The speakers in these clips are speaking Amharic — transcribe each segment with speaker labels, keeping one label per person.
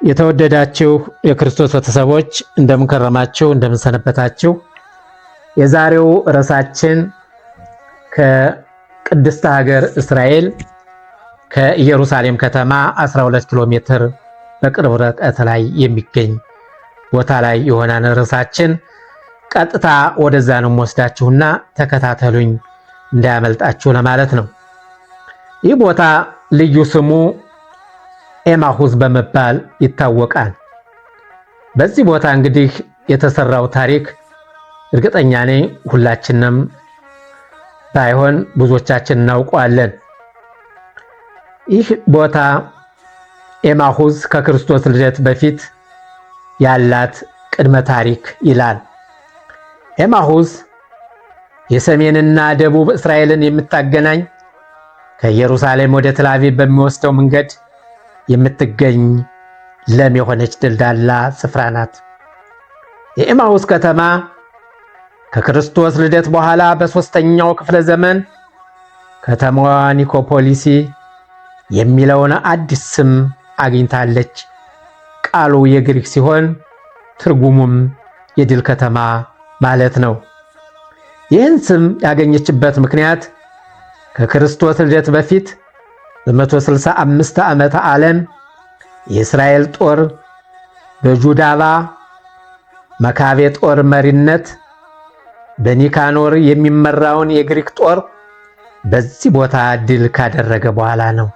Speaker 1: የተወደዳችሁ የክርስቶስ ቤተሰቦች እንደምን ከረማችሁ፣ እንደምን ሰነበታችሁ። የዛሬው ርዕሳችን ከቅድስት ሀገር እስራኤል ከኢየሩሳሌም ከተማ 12 ኪሎ ሜትር በቅርብ ርቀት ላይ የሚገኝ ቦታ ላይ የሆነን ርዕሳችን ቀጥታ ወደዛ ነው ወስዳችሁና ተከታተሉኝ እንዳያመልጣችሁ ለማለት ነው። ይህ ቦታ ልዩ ስሙ ኤማሁስ በመባል ይታወቃል። በዚህ ቦታ እንግዲህ የተሰራው ታሪክ እርግጠኛ ነኝ ሁላችንም ባይሆን ብዙዎቻችን እናውቀዋለን። ይህ ቦታ ኤማሁስ ከክርስቶስ ልደት በፊት ያላት ቅድመ ታሪክ ይላል። ኤማሁስ የሰሜንና ደቡብ እስራኤልን የምታገናኝ ከኢየሩሳሌም ወደ ተላቪቭ በሚወስደው መንገድ የምትገኝ ለም የሆነች ደልዳላ ስፍራ ናት። የኤማሁስ ከተማ ከክርስቶስ ልደት በኋላ በ3ኛው ክፍለ ዘመን ከተማዋ ኒኮፖሊሲ የሚለውን አዲስ ስም አግኝታለች። ቃሉ የግሪክ ሲሆን ትርጉሙም የድል ከተማ ማለት ነው። ይህን ስም ያገኘችበት ምክንያት ከክርስቶስ ልደት በፊት በ165 ዓመተ ዓለም የእስራኤል ጦር በጁዳባ መካቤ ጦር መሪነት በኒካኖር የሚመራውን የግሪክ ጦር በዚህ ቦታ ድል ካደረገ በኋላ ነው።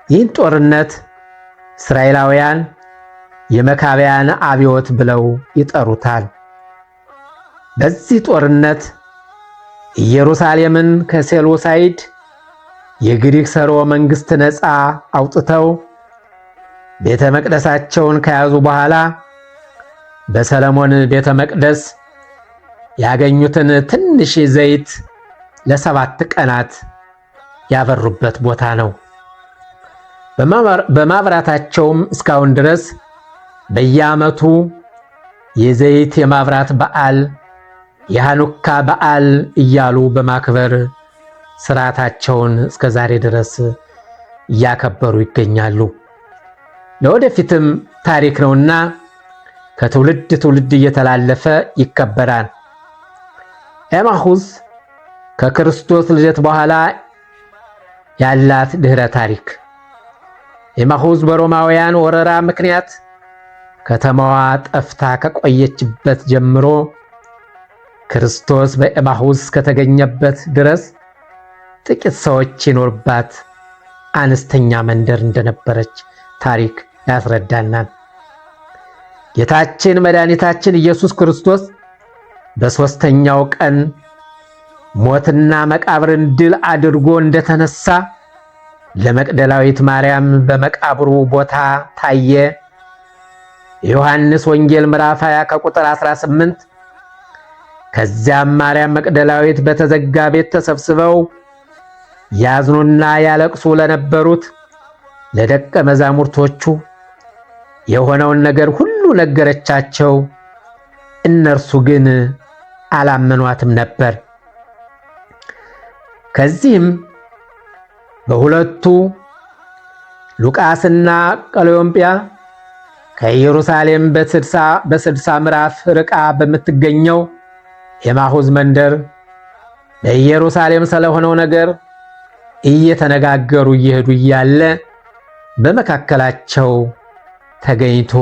Speaker 1: ይህን ጦርነት እስራኤላውያን የመካቢያን አብዮት ብለው ይጠሩታል። በዚህ ጦርነት ኢየሩሳሌምን ከሴሎሳይድ የግሪክ ሰርወ መንግስት ነፃ አውጥተው ቤተ መቅደሳቸውን ከያዙ በኋላ በሰለሞን ቤተ መቅደስ ያገኙትን ትንሽ ዘይት ለ7 ቀናት ያበሩበት ቦታ ነው። በማብራታቸውም እስካሁን ድረስ በየዓመቱ የዘይት የማብራት በዓል፣ የሃኑካ በዓል እያሉ በማክበር ስርዓታቸውን እስከ ዛሬ ድረስ እያከበሩ ይገኛሉ። ለወደፊትም ታሪክ ነውና ከትውልድ ትውልድ እየተላለፈ ይከበራል። ኤማሁስ ከክርስቶስ ልደት በኋላ ያላት ድህረ ታሪክ። ኤማሁስ በሮማውያን ወረራ ምክንያት ከተማዋ ጠፍታ ከቆየችበት ጀምሮ ክርስቶስ በኤማሁስ ከተገኘበት ድረስ ጥቂት ሰዎች ይኖርባት አነስተኛ መንደር እንደነበረች ታሪክ ያስረዳናል። ጌታችን መድኃኒታችን ኢየሱስ ክርስቶስ በ3ኛው ቀን ሞትና መቃብርን ድል አድርጎ እንደተነሳ ለመቅደላዊት ማርያም በመቃብሩ ቦታ ታየ። የዮሐንስ ወንጌል ምዕራፍ 20 ከቁጥር 18 ከዚያም ማርያም መቅደላዊት በተዘጋ ቤት ተሰብስበው ያዝኑና ያለቅሱ ለነበሩት ለደቀ መዛሙርቶቹ የሆነውን ነገር ሁሉ ነገረቻቸው። እነርሱ ግን አላመኗትም ነበር። ከዚህም በሁለቱ ሉቃስና ቀለዮጵያ ከኢየሩሳሌም በ60 ምዕራፍ ርቃ በምትገኘው ኤማሁስ መንደር በኢየሩሳሌም ስለሆነው ነገር እየተነጋገሩ እየሄዱ እያለ በመካከላቸው ተገኝቶ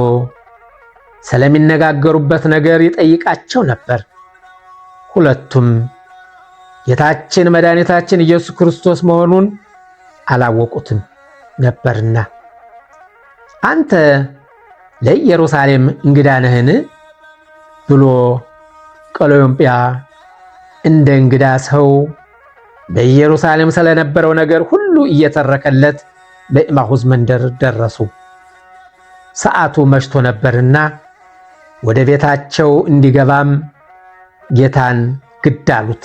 Speaker 1: ስለሚነጋገሩበት ነገር ይጠይቃቸው ነበር። ሁለቱም ጌታችን መድኃኒታችን ኢየሱስ ክርስቶስ መሆኑን አላወቁትም ነበርና አንተ ለኢየሩሳሌም እንግዳ ነህን ብሎ ቀለዮጵያ እንደ እንግዳ ሰው በኢየሩሳሌም ስለነበረው ነገር ሁሉ እየተረከለት በኤማሁስ መንደር ደረሱ። ሰዓቱ መሽቶ ነበርና ወደ ቤታቸው እንዲገባም ጌታን ግድ አሉት።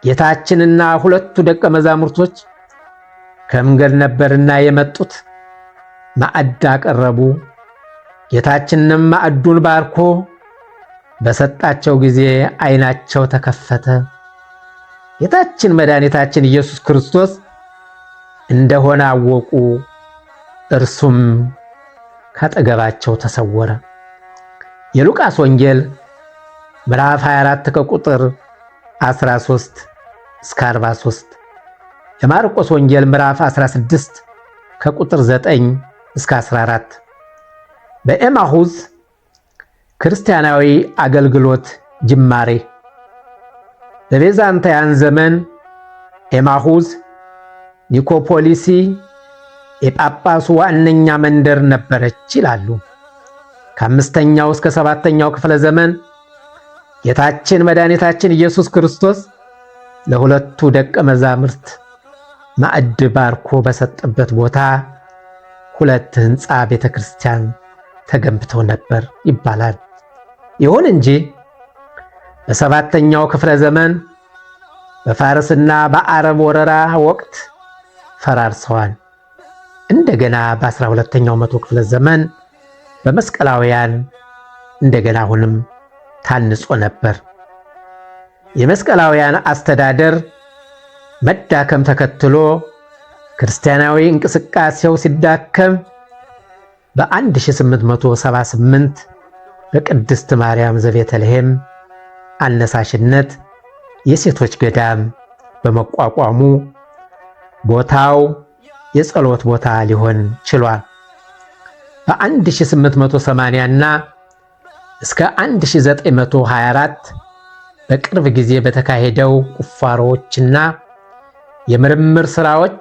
Speaker 1: ጌታችንና ሁለቱ ደቀ መዛሙርቶች ከመንገድ ነበርና የመጡት ማዕድ አቀረቡ። ጌታችንም ማዕዱን ባርኮ በሰጣቸው ጊዜ ዓይናቸው ተከፈተ። ጌታችን መድኃኒታችን ኢየሱስ ክርስቶስ እንደሆነ አወቁ። እርሱም ካጠገባቸው ተሰወረ። የሉቃስ ወንጌል ምዕራፍ 24 ከቁጥር 13 እስከ 43፣ የማርቆስ ወንጌል ምዕራፍ 16 ከቁጥር 9 እስከ 14። በኤማሁስ ክርስቲያናዊ አገልግሎት ጅማሬ። በቤዛንታውያን ዘመን ኤማሁስ ኒኮፖሊሲ የጳጳሱ ዋነኛ መንደር ነበረች ይላሉ። ከ5ኛው እስከ 7ኛው ክፍለ ዘመን ጌታችን መድኃኒታችን ኢየሱስ ክርስቶስ ለሁለቱ ደቀ መዛሙርት ማዕድ ባርኮ በሰጠበት ቦታ 2 ሕንፃ ቤተክርስቲያን ተገንብተው ነበር ይባላል። ይሁን እንጂ በ7ኛው ክፍለ ዘመን በፋርስና በአረብ ወረራ ወቅት ፈራርሰዋል። እንደገና በ12ኛው መቶ ክፍለ ዘመን በመስቀላውያን እንደገና አሁንም ታንጾ ነበር። የመስቀላውያን አስተዳደር መዳከም ተከትሎ ክርስቲያናዊ እንቅስቃሴው ሲዳከም በ1878 በቅድስት ማርያም ዘቤተልሔም አነሳሽነት የሴቶች ገዳም በመቋቋሙ ቦታው የጸሎት ቦታ ሊሆን ችሏል። በ1880 እና እስከ 1924 በቅርብ ጊዜ በተካሄደው ቁፋሮዎችና የምርምር ሥራዎች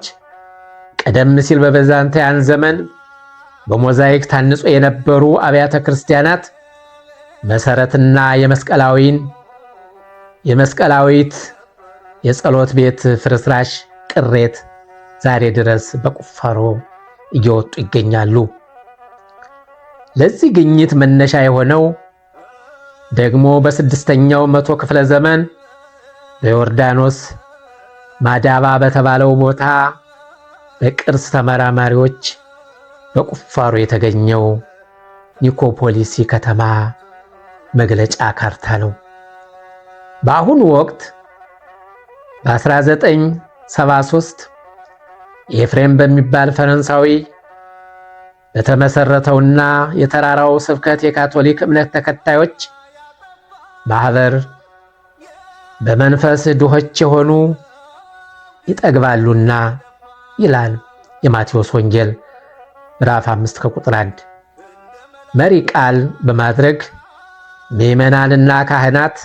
Speaker 1: ቀደም ሲል በቤዛንታውያን ዘመን በሞዛይክ ታንጾ የነበሩ አብያተ ክርስቲያናት መሰረትና የመስቀላዊት የጸሎት ቤት ፍርስራሽ ቅሬት ዛሬ ድረስ በቁፋሮ እየወጡ ይገኛሉ። ለዚህ ግኝት መነሻ የሆነው ደግሞ በ6ኛው መቶ ክፍለ ዘመን በዮርዳኖስ ማዳባ በተባለው ቦታ በቅርስ ተመራማሪዎች በቁፋሮ የተገኘው ኒኮፖሊሲ ከተማ መግለጫ ካርታ ነው። በአሁኑ ወቅት በ1973 ኤፍሬም በሚባል ፈረንሳዊ በተመሰረተውና የተራራው ስብከት የካቶሊክ እምነት ተከታዮች ማህበር በመንፈስ ድሆች የሆኑ ይጠግባሉና ይላል የማቴዎስ ወንጌል ምዕራፍ 5 ከቁጥር 1 መሪ ቃል በማድረግ ምዕመናንና ካህናት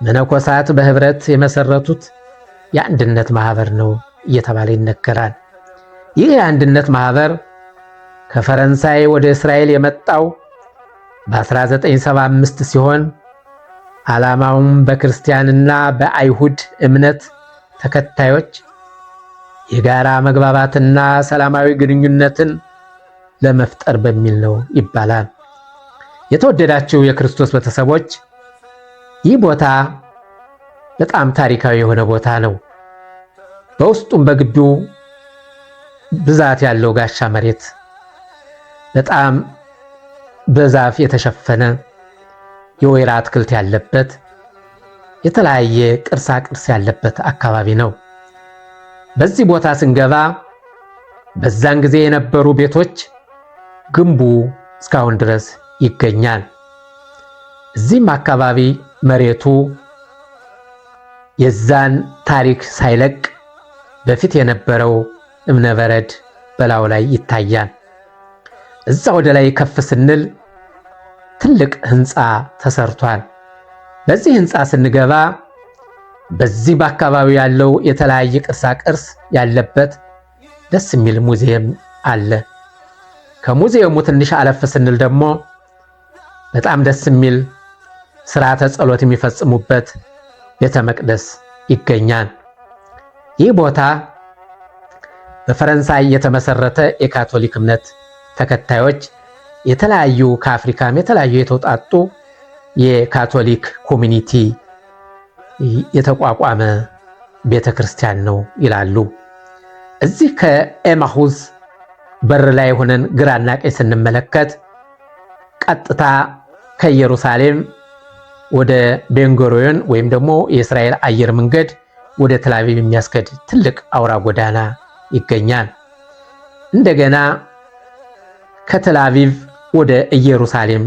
Speaker 1: መነኮሳት በህብረት የመሰረቱት የአንድነት ማህበር ነው እየተባለ ይነገራል። ይህ የአንድነት ማህበር ከፈረንሳይ ወደ እስራኤል የመጣው በ1975 ሲሆን ዓላማውም በክርስቲያንና በአይሁድ እምነት ተከታዮች የጋራ መግባባትና ሰላማዊ ግንኙነትን ለመፍጠር በሚል ነው ይባላል። የተወደዳችሁ የክርስቶስ ቤተሰቦች፣ ይህ ቦታ በጣም ታሪካዊ የሆነ ቦታ ነው። በውስጡም በግቢው ብዛት ያለው ጋሻ መሬት፣ በጣም በዛፍ የተሸፈነ የወይራ አትክልት ያለበት የተለያየ ቅርሳ ቅርስ ያለበት አካባቢ ነው። በዚህ ቦታ ስንገባ በዛን ጊዜ የነበሩ ቤቶች ግንቡ እስካሁን ድረስ ይገኛል። እዚህም አካባቢ መሬቱ የዛን ታሪክ ሳይለቅ በፊት የነበረው እብነበረድ በላዩ ላይ ይታያል። እዛ ወደ ላይ ከፍ ስንል ትልቅ ህንፃ ተሰርቷል። በዚህ ህንፃ ስንገባ በዚህ በአካባቢው ያለው የተለያየ ቅርሳ ቅርስ ያለበት ደስ የሚል ሙዚየም አለ። ከሙዚየሙ ትንሽ አለፍ ስንል ደግሞ በጣም ደስ የሚል ስርዓተ ጸሎት የሚፈጽሙበት ቤተ መቅደስ ይገኛል። ይህ ቦታ በፈረንሳይ የተመሰረተ የካቶሊክ እምነት ተከታዮች የተለያዩ ከአፍሪካም የተለያዩ የተውጣጡ የካቶሊክ ኮሚኒቲ የተቋቋመ ቤተክርስቲያን ነው ይላሉ። እዚህ ከኤማሁስ በር ላይ ሆነን ግራና ቀኝ ስንመለከት ቀጥታ ከኢየሩሳሌም ወደ ቤንጎሪዮን ወይም ደግሞ የእስራኤል አየር መንገድ ወደ ተል አቪቭ የሚያስከድ ትልቅ አውራ ጎዳና ይገኛል። እንደገና ከቴል አቪቭ ወደ ኢየሩሳሌም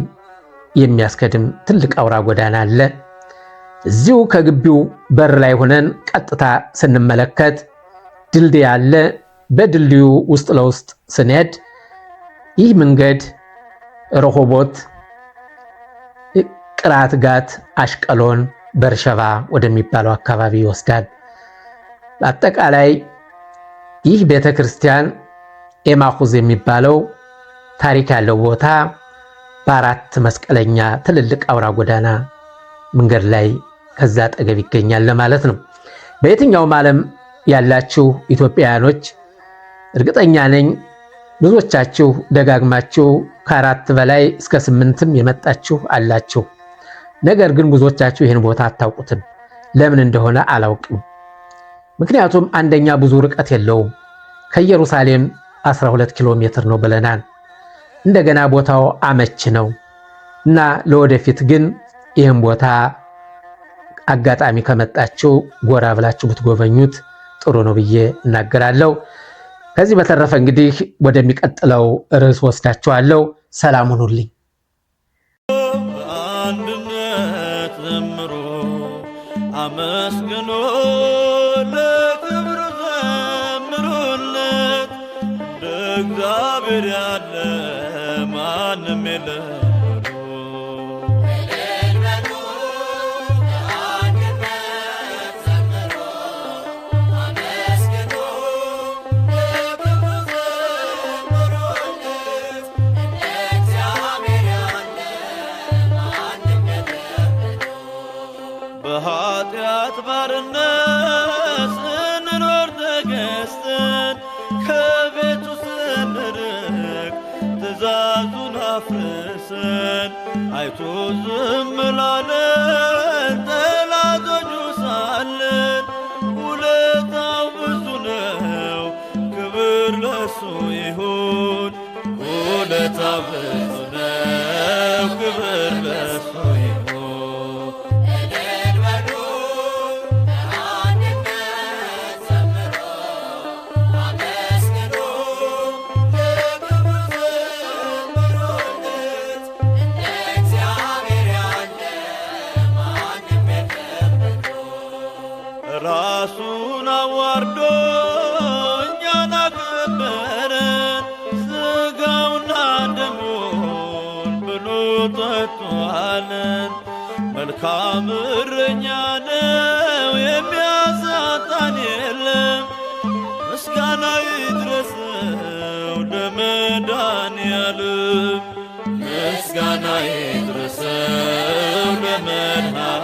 Speaker 1: የሚያስከድም ትልቅ አውራ ጎዳና አለ። እዚሁ ከግቢው በር ላይ ሆነን ቀጥታ ስንመለከት ድልድይ አለ። በድልድዩ ውስጥ ለውስጥ ስንሄድ ይህ መንገድ ረሆቦት፣ ቅራት ጋት፣ አሽቀሎን፣ በርሸባ ወደሚባለው አካባቢ ይወስዳል። በአጠቃላይ ይህ ቤተክርስቲያን ኤማሁዝ የሚባለው ታሪክ ያለው ቦታ በአራት መስቀለኛ ትልልቅ አውራ ጎዳና መንገድ ላይ ከዛ አጠገብ ይገኛል ለማለት ነው። በየትኛውም ዓለም ያላችሁ ኢትዮጵያውያኖች እርግጠኛ ነኝ ብዙዎቻችሁ ደጋግማችሁ ከ4 በላይ እስከ 8ም የመጣችሁ አላችሁ። ነገር ግን ብዙዎቻችሁ ይህን ቦታ አታውቁትም። ለምን እንደሆነ አላውቅም። ምክንያቱም አንደኛ ብዙ ርቀት የለውም። ከኢየሩሳሌም 12 ኪሎ ሜትር ነው ብለናል። እንደገና ቦታው አመች ነው እና ለወደፊት ግን ይህን ቦታ አጋጣሚ ከመጣችሁ ጎራ ብላችሁ ብትጎበኙት ጥሩ ነው ብዬ እናገራለሁ። ከዚህ በተረፈ እንግዲህ ወደሚቀጥለው ርዕስ ወስዳችኋለሁ። ሰላም ሁኑልኝ።
Speaker 2: አንድነት ዘምሮ አመስግኖ ለክብሩ ዘምሩለት። እንደ እግዚአብሔር ያለ ማንም የለም። በኃጢአት ባርነት ስንኖር ተገዝተን ከቤቱ ስንርቅ ትእዛዙን አፍርሰን አይቶ ዝም ላለን ጠላቶቹ ሳለን ውለታው ብዙ ነው፣ ክብር ለሱ ይሁን። ውለታው ብዙ ነው፣ ክብር ለሱ ይሁን። ራሱን አዋርዶ እኛን አከበረን፣ ሥጋውና ደሙን ብሎ ጠጥቶአለን። መልካም እረኛ ነው፣ የሚያሳጣን የለም። ምስጋና ይድረሰው ለመድኃኔዓለም፣ ምስጋና ይድረሰው ለመድኃኔዓለም።